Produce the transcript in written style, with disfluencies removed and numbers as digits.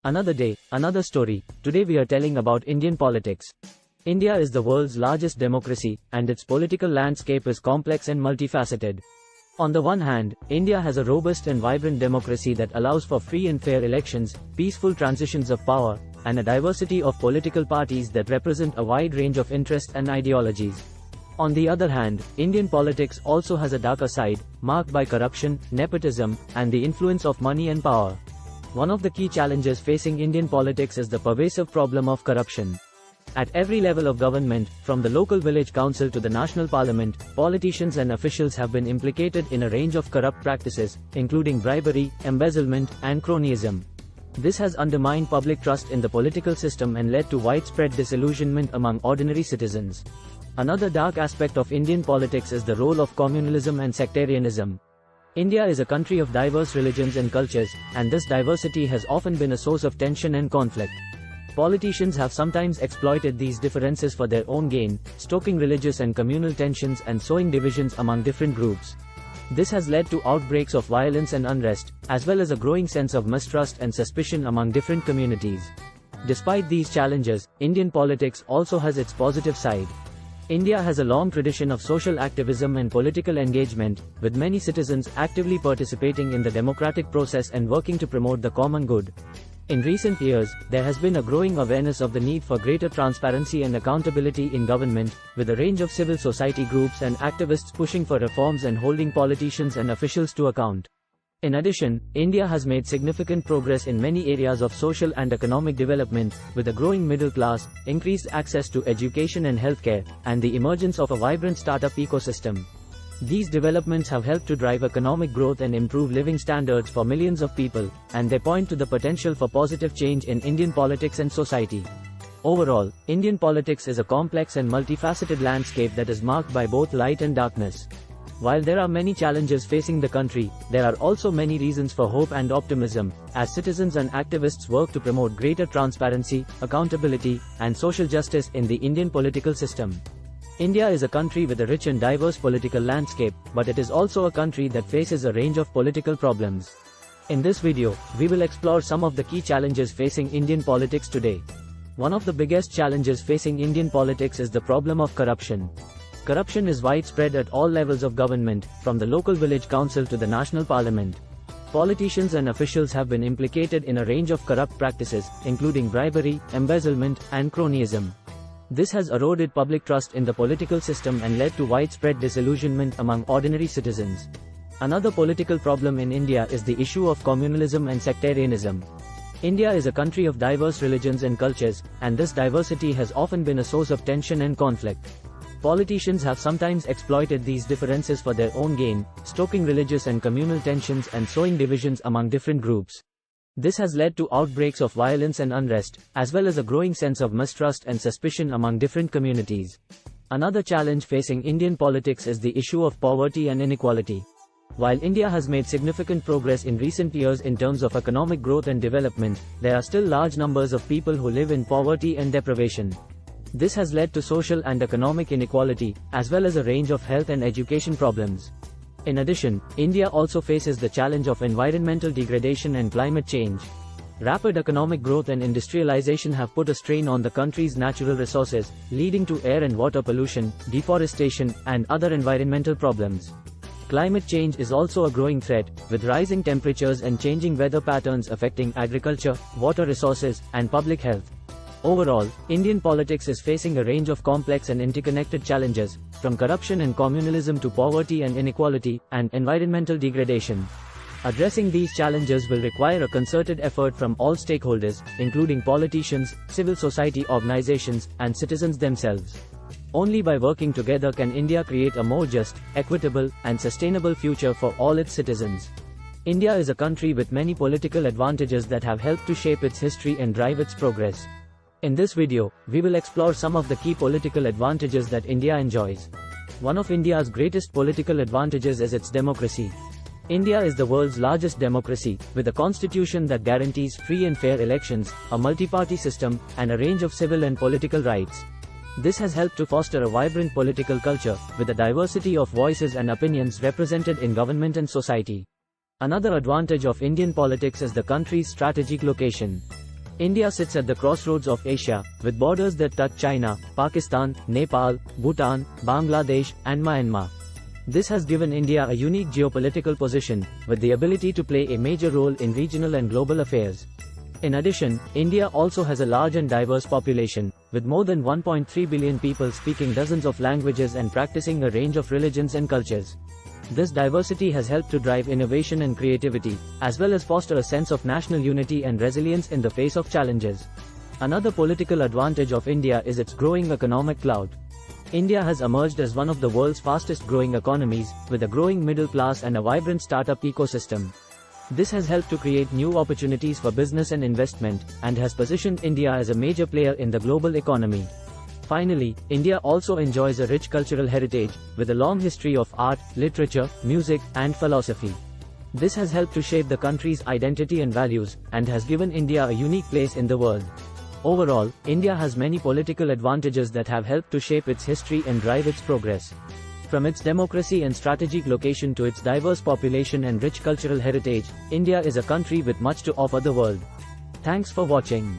Another day, another story. Today we are telling about Indian politics. India is the world's largest democracy, and its political landscape is complex and multifaceted. On the one hand, India has a robust and vibrant democracy that allows for free and fair elections, peaceful transitions of power, and a diversity of political parties that represent a wide range of interests and ideologies. On the other hand, Indian politics also has a darker side, marked by corruption, nepotism, and the influence of money and power. One of the key challenges facing Indian politics is the pervasive problem of corruption. At every level of government, from the local village council to the national parliament, politicians and officials have been implicated in a range of corrupt practices, including bribery, embezzlement, and cronyism. This has undermined public trust in the political system and led to widespread disillusionment among ordinary citizens. Another dark aspect of Indian politics is the role of communalism and sectarianism. India is a country of diverse religions and cultures, and this diversity has often been a source of tension and conflict. Politicians have sometimes exploited these differences for their own gain, stoking religious and communal tensions and sowing divisions among different groups. This has led to outbreaks of violence and unrest, as well as a growing sense of mistrust and suspicion among different communities. Despite these challenges, Indian politics also has its positive side. India has a long tradition of social activism and political engagement, with many citizens actively participating in the democratic process and working to promote the common good. In recent years, there has been a growing awareness of the need for greater transparency and accountability in government, with a range of civil society groups and activists pushing for reforms and holding politicians and officials to account. In addition, India has made significant progress in many areas of social and economic development, with a growing middle class, increased access to education and healthcare, and the emergence of a vibrant startup ecosystem. These developments have helped to drive economic growth and improve living standards for millions of people, and they point to the potential for positive change in Indian politics and society. Overall, Indian politics is a complex and multifaceted landscape that is marked by both light and darkness. While there are many challenges facing the country, there are also many reasons for hope and optimism, as citizens and activists work to promote greater transparency, accountability, and social justice in the Indian political system. India is a country with a rich and diverse political landscape, but it is also a country that faces a range of political problems. In this video, we will explore some of the key challenges facing Indian politics today. One of the biggest challenges facing Indian politics is the problem of corruption. Corruption is widespread at all levels of government, from the local village council to the national parliament. Politicians and officials have been implicated in a range of corrupt practices, including bribery, embezzlement, and cronyism. This has eroded public trust in the political system and led to widespread disillusionment among ordinary citizens. Another political problem in India is the issue of communalism and sectarianism. India is a country of diverse religions and cultures, and this diversity has often been a source of tension and conflict. Politicians have sometimes exploited these differences for their own gain, stoking religious and communal tensions and sowing divisions among different groups. This has led to outbreaks of violence and unrest, as well as a growing sense of mistrust and suspicion among different communities. Another challenge facing Indian politics is the issue of poverty and inequality. While India has made significant progress in recent years in terms of economic growth and development, there are still large numbers of people who live in poverty and deprivation. This has led to social and economic inequality, as well as a range of health and education problems. In addition, India also faces the challenge of environmental degradation and climate change. Rapid economic growth and industrialization have put a strain on the country's natural resources, leading to air and water pollution, deforestation, and other environmental problems. Climate change is also a growing threat, with rising temperatures and changing weather patterns affecting agriculture, water resources, and public health. Overall, Indian politics is facing a range of complex and interconnected challenges, from corruption and communalism to poverty and inequality, and environmental degradation. Addressing these challenges will require a concerted effort from all stakeholders, including politicians, civil society organizations, and citizens themselves. Only by working together can India create a more just, equitable, and sustainable future for all its citizens. India is a country with many political advantages that have helped to shape its history and drive its progress. In this video, we will explore some of the key political advantages that India enjoys. One of India's greatest political advantages is its democracy. India is the world's largest democracy, with a constitution that guarantees free and fair elections, a multi-party system, and a range of civil and political rights. This has helped to foster a vibrant political culture, with a diversity of voices and opinions represented in government and society. Another advantage of Indian politics is the country's strategic location. India sits at the crossroads of Asia, with borders that touch China, Pakistan, Nepal, Bhutan, Bangladesh, and Myanmar. This has given India a unique geopolitical position, with the ability to play a major role in regional and global affairs. In addition, India also has a large and diverse population, with more than 1.3 billion people speaking dozens of languages and practicing a range of religions and cultures. This diversity has helped to drive innovation and creativity, as well as foster a sense of national unity and resilience in the face of challenges. Another political advantage of India is its growing economic clout. India has emerged as one of the world's fastest growing economies, with a growing middle class and a vibrant startup ecosystem. This has helped to create new opportunities for business and investment, and has positioned India as a major player in the global economy. Finally, India also enjoys a rich cultural heritage, with a long history of art, literature, music, and philosophy. This has helped to shape the country's identity and values, and has given India a unique place in the world. Overall, India has many political advantages that have helped to shape its history and drive its progress. From its democracy and strategic location to its diverse population and rich cultural heritage, India is a country with much to offer the world. Thanks for watching.